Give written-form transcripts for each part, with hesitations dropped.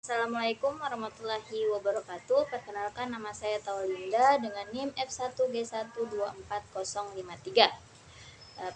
Assalamualaikum warahmatullahi wabarakatuh. Perkenalkan, nama saya Taulinda dengan NIM F1G1240053.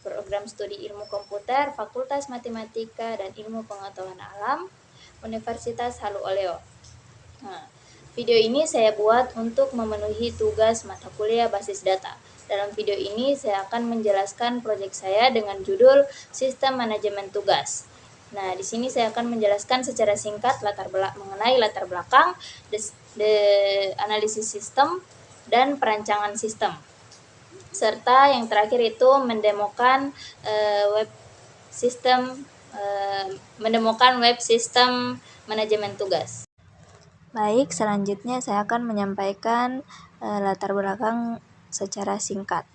Program Studi Ilmu Komputer, Fakultas Matematika dan Ilmu Pengetahuan Alam, Universitas Halu Oleo. Video ini saya buat untuk memenuhi tugas mata kuliah basis data. Dalam video ini saya akan menjelaskan proyek saya dengan judul Sistem Manajemen Tugas. Nah, di sini saya akan menjelaskan secara singkat mengenai latar belakang, analisis sistem, dan perancangan sistem. Serta yang terakhir itu mendemokan web sistem manajemen tugas. Baik, selanjutnya saya akan menyampaikan latar belakang secara singkat.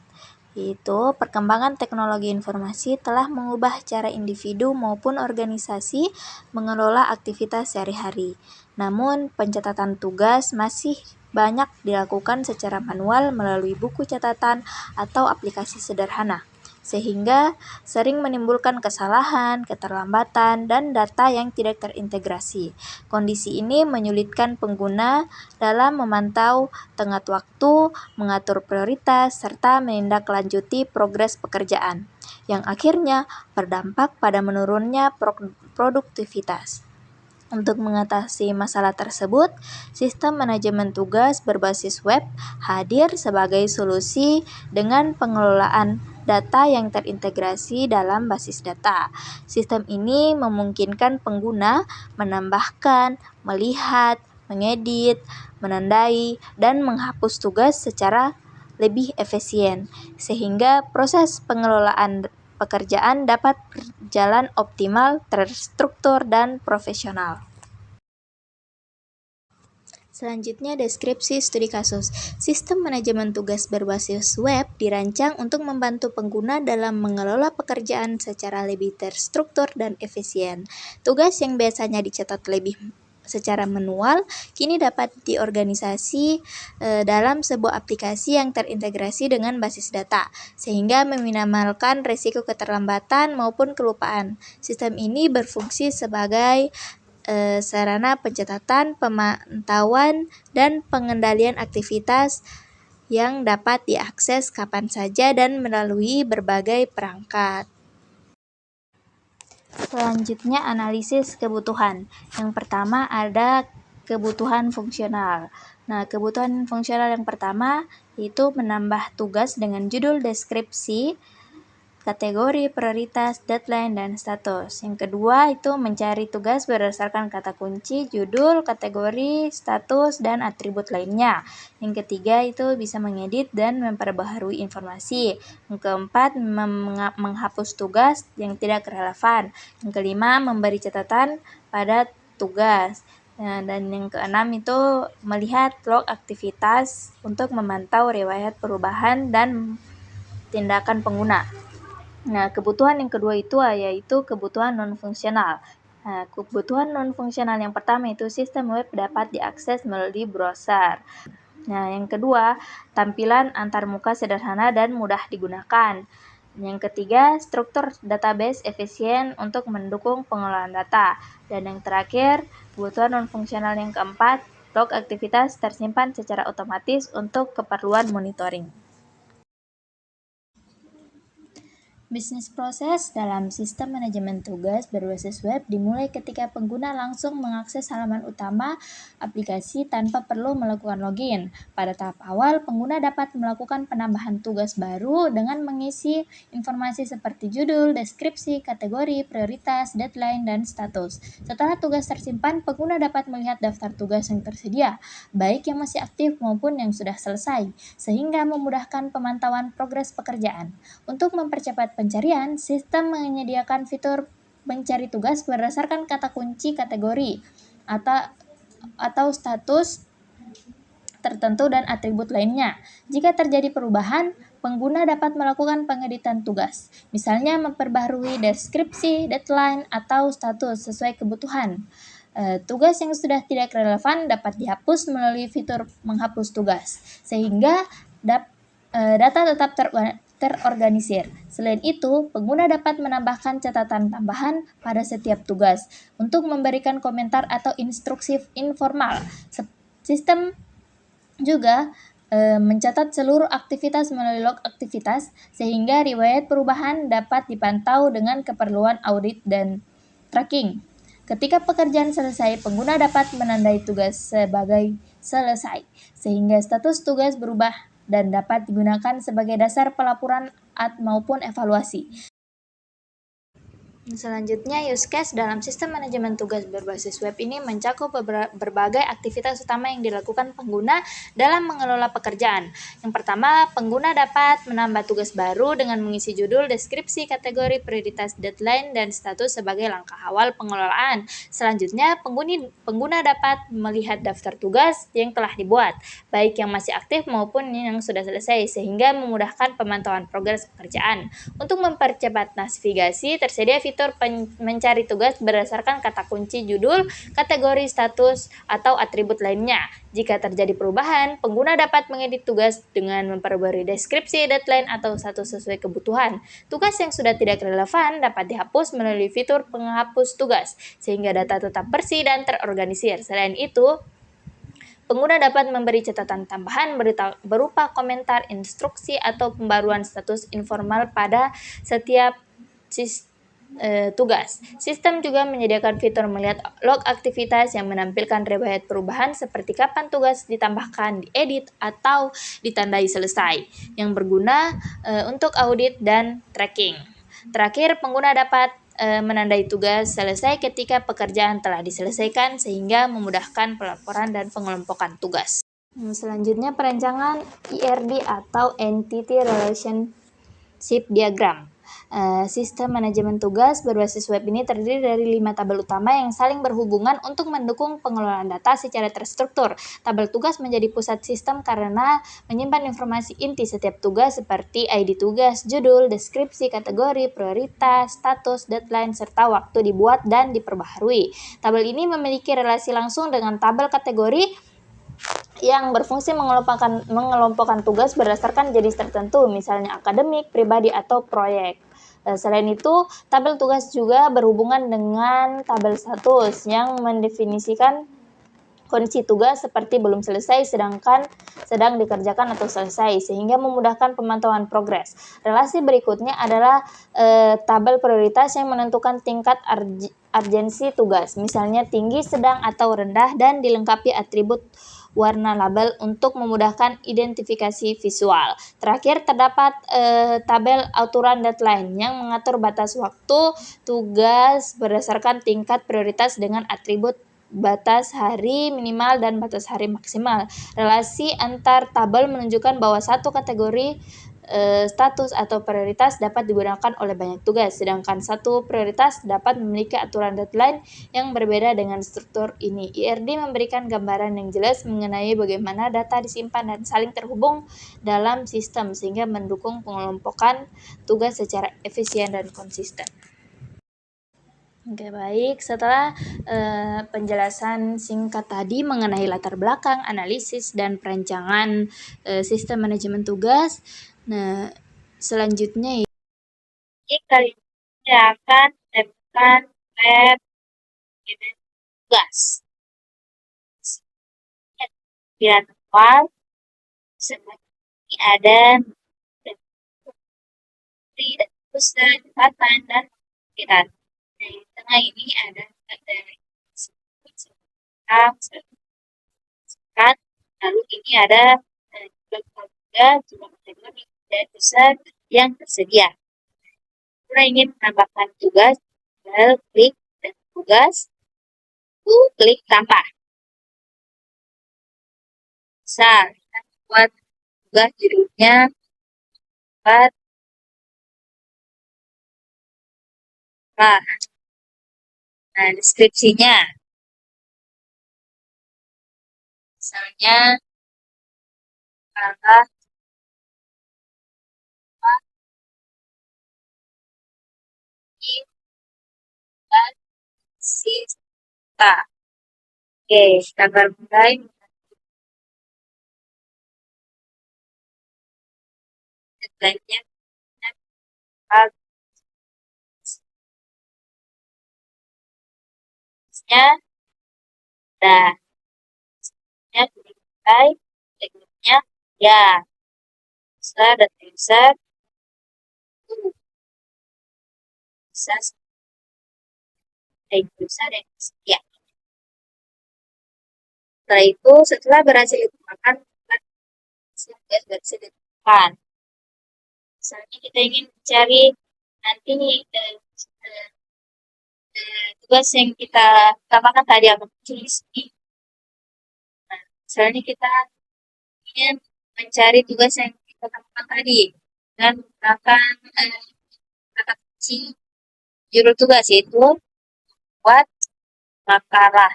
Yaitu perkembangan teknologi informasi telah mengubah cara individu maupun organisasi mengelola aktivitas sehari-hari. Namun, pencatatan tugas masih banyak dilakukan secara manual melalui buku catatan atau aplikasi sederhana, sehingga sering menimbulkan kesalahan, keterlambatan, dan data yang tidak terintegrasi. Kondisi ini menyulitkan pengguna dalam memantau tenggat waktu, mengatur prioritas, serta menindaklanjuti progres pekerjaan, yang akhirnya berdampak pada menurunnya produktivitas. Untuk mengatasi masalah tersebut, sistem manajemen tugas berbasis web hadir sebagai solusi dengan pengelolaan data yang terintegrasi dalam basis data. Sistem ini memungkinkan pengguna menambahkan, melihat, mengedit, menandai, dan menghapus tugas secara lebih efisien, sehingga proses pengelolaan pekerjaan dapat berjalan optimal, terstruktur, dan profesional. Selanjutnya, deskripsi studi kasus. Sistem manajemen tugas berbasis web dirancang untuk membantu pengguna dalam mengelola pekerjaan secara lebih terstruktur dan efisien. Tugas yang biasanya dicatat secara manual kini dapat diorganisasi dalam sebuah aplikasi yang terintegrasi dengan basis data, sehingga meminimalkan risiko keterlambatan maupun kelupaan. Sistem ini berfungsi sebagai sarana pencatatan, pemantauan, dan pengendalian aktivitas yang dapat diakses kapan saja dan melalui berbagai perangkat. Selanjutnya, analisis kebutuhan. Yang pertama ada kebutuhan fungsional. Nah, kebutuhan fungsional yang pertama yaitu menambah tugas dengan judul, deskripsi, kategori, prioritas, deadline, dan status. Yang kedua itu mencari tugas berdasarkan kata kunci, judul, kategori, status, dan atribut lainnya. Yang ketiga itu bisa mengedit dan memperbaharui informasi. Yang keempat, menghapus tugas yang tidak relevan. Yang kelima, memberi catatan pada tugas. Nah, dan yang keenam itu melihat log aktivitas untuk memantau riwayat perubahan dan tindakan pengguna. Nah, kebutuhan yang kedua itu yaitu kebutuhan non-fungsional. Nah, kebutuhan non-fungsional yang pertama itu sistem web dapat diakses melalui browser. Nah, yang kedua, tampilan antarmuka sederhana dan mudah digunakan. Yang ketiga, struktur database efisien untuk mendukung pengelolaan data. Dan yang terakhir, kebutuhan non-fungsional yang keempat, log aktivitas tersimpan secara otomatis untuk keperluan monitoring. Bisnis proses dalam sistem manajemen tugas berbasis web dimulai ketika pengguna langsung mengakses halaman utama aplikasi tanpa perlu melakukan login. Pada tahap awal, pengguna dapat melakukan penambahan tugas baru dengan mengisi informasi seperti judul, deskripsi, kategori, prioritas, deadline, dan status. Setelah tugas tersimpan, pengguna dapat melihat daftar tugas yang tersedia, baik yang masih aktif maupun yang sudah selesai, sehingga memudahkan pemantauan progres pekerjaan. Untuk mempercepat pencarian, sistem menyediakan fitur mencari tugas berdasarkan kata kunci, kategori, atau status tertentu dan atribut lainnya. Jika terjadi perubahan, pengguna dapat melakukan pengeditan tugas, misalnya memperbaharui deskripsi, deadline, atau status sesuai kebutuhan. Tugas yang sudah tidak relevan dapat dihapus melalui fitur menghapus tugas, sehingga data tetap terorganisir. Selain itu, pengguna dapat menambahkan catatan tambahan pada setiap tugas untuk memberikan komentar atau instruksi informal. Sistem juga mencatat seluruh aktivitas melalui log aktivitas sehingga riwayat perubahan dapat dipantau dengan keperluan audit dan tracking. Ketika pekerjaan selesai, pengguna dapat menandai tugas sebagai selesai, sehingga status tugas berubah dan dapat digunakan sebagai dasar pelaporan maupun evaluasi. Selanjutnya, use case dalam sistem manajemen tugas berbasis web ini mencakup berbagai aktivitas utama yang dilakukan pengguna dalam mengelola pekerjaan. Yang pertama, pengguna dapat menambah tugas baru dengan mengisi judul, deskripsi, kategori, prioritas, deadline, dan status sebagai langkah awal pengelolaan. Selanjutnya, pengguna dapat melihat daftar tugas yang telah dibuat, baik yang masih aktif maupun yang sudah selesai, sehingga memudahkan pemantauan progres pekerjaan. Untuk mempercepat navigasi, tersedia fitur mencari tugas berdasarkan kata kunci judul, kategori, status, atau atribut lainnya. Jika terjadi perubahan, pengguna dapat mengedit tugas dengan memperbarui deskripsi, deadline, atau status sesuai kebutuhan. Tugas yang sudah tidak relevan dapat dihapus melalui fitur penghapus tugas, sehingga data tetap bersih dan terorganisir. Selain itu, pengguna dapat memberi catatan tambahan berupa komentar, instruksi, atau pembaruan status informal pada setiap tugas. Sistem juga menyediakan fitur melihat log aktivitas yang menampilkan riwayat perubahan seperti kapan tugas ditambahkan, diedit, atau ditandai selesai, yang berguna untuk audit dan tracking. Terakhir, pengguna dapat menandai tugas selesai ketika pekerjaan telah diselesaikan sehingga memudahkan pelaporan dan pengelompokan tugas. Selanjutnya, perancangan ERD atau Entity Relationship Diagram. Sistem manajemen tugas berbasis web ini terdiri dari 5 tabel utama yang saling berhubungan untuk mendukung pengelolaan data secara terstruktur. Tabel tugas menjadi pusat sistem karena menyimpan informasi inti setiap tugas seperti ID tugas, judul, deskripsi, kategori, prioritas, status, deadline, serta waktu dibuat dan diperbaharui. Tabel ini memiliki relasi langsung dengan tabel kategori yang berfungsi mengelompokkan tugas berdasarkan jenis tertentu, misalnya akademik, pribadi, atau proyek. Selain itu, tabel tugas juga berhubungan dengan tabel status yang mendefinisikan kondisi tugas seperti belum selesai, sedangkan sedang dikerjakan atau selesai, sehingga memudahkan pemantauan progres. Relasi berikutnya adalah tabel prioritas yang menentukan tingkat urgensi tugas, misalnya tinggi, sedang, atau rendah, dan dilengkapi atribut warna label untuk memudahkan identifikasi visual. Terakhir, terdapat tabel aturan deadline yang mengatur batas waktu tugas berdasarkan tingkat prioritas dengan atribut batas hari minimal dan batas hari maksimal. Relasi antar tabel menunjukkan bahwa satu kategori status atau prioritas dapat digunakan oleh banyak tugas, sedangkan satu prioritas dapat memiliki aturan deadline yang berbeda. Dengan struktur ini, ERD memberikan gambaran yang jelas mengenai bagaimana data disimpan dan saling terhubung dalam sistem, sehingga mendukung pengelompokan tugas secara efisien dan konsisten. Oke, baik. Setelah penjelasan singkat tadi mengenai latar belakang, analisis, dan perancangan sistem manajemen tugas, nah selanjutnya kali ini akan menemukan web tugas. Pilihan awal seperti ada catatan dan kita. Di tengah ini ada dari lalu ini ada juga jumlah kategori dan besar yang tersedia. Kita ingin menambahkan tugas, klik dan tugas, klik tambah. Bisa kita buat tugas judulnya buat nah, deskripsinya misalnya adalah sista. Oke, kita mulai. Deadline-nya Bagusnya dah, nya dimulai, berikutnya ya, bisa dan bisa, bisa, bisa dan bisa, ya. Setelah itu, setelah berhasil ditemukan, berhasil ditemukan. Misalnya kita ingin mencari nanti tugas yang kita tambahkan tadi aku tulis di. Nah, misalnya kita ingin mencari tugas yang kita tambahkan tadi dan menggunakan kata kunci judul tugas, yaitu buat makalah.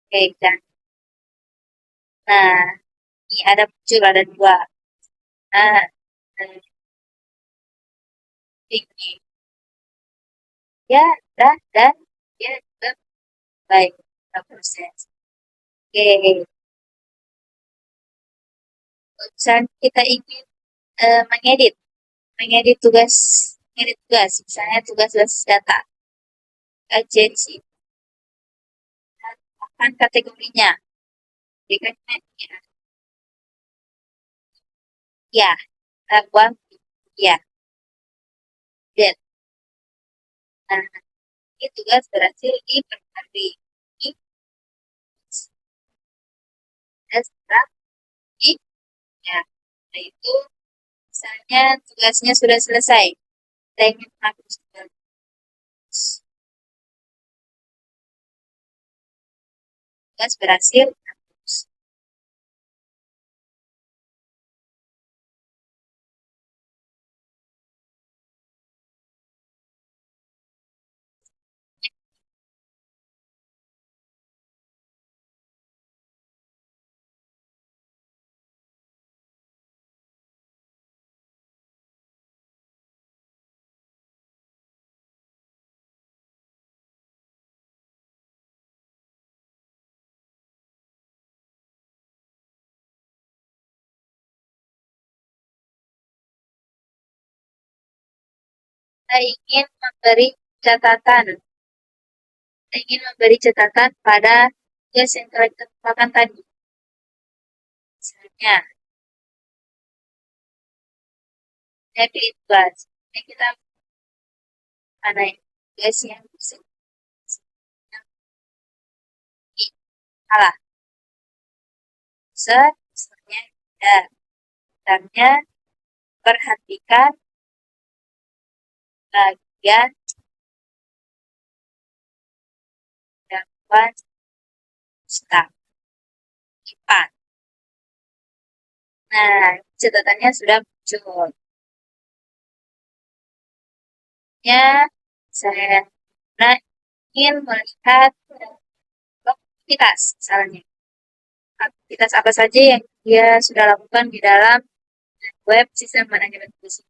Oke, dan nah ini ada muncul ada dua. Nah, ini ya dah dan ya baik, kita proses. Oke, misalnya kita ingin mengedit tugas, misalnya tugas basis data, agensi, akan kategorinya, berikan ya, buang ya, dan nah, ini tugas berhasil diperbarui. Ini setelah ya, nah itu misalnya tugasnya sudah selesai, kita ingin menghapus tugas berhasil hapus. Kita ingin memberi catatan, pada tugas yang telah kita tambahkan tadi. Misalnya, saya pilih tugas. Ini kita ada tugas yang salah. Misalnya, ya, misalnya perhatikan bagian dapat staf IPA. Nah, catatannya sudah muncul. Ya, saya ingin melihat aktivitas, misalnya. Aktivitas apa saja yang dia sudah lakukan di dalam web sistem manajemen tugas.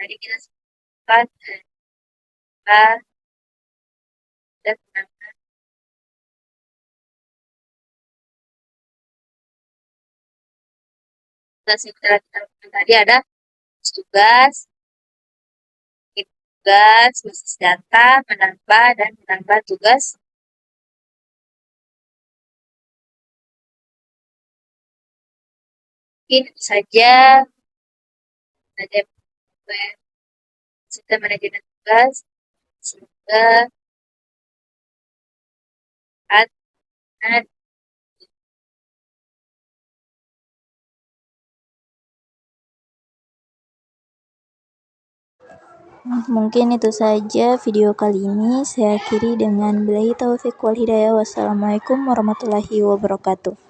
Tadi kita sempat dan tugas yang telah kita lakukan tadi ada tugas, basis data, menambah dan menambah tugas. Mungkin itu saja web sistem manajemen tugas. Semoga Mungkin itu saja video kali ini. Saya akhiri dengan billahi taufik wal hidayah. Wassalamualaikum warahmatullahi wabarakatuh.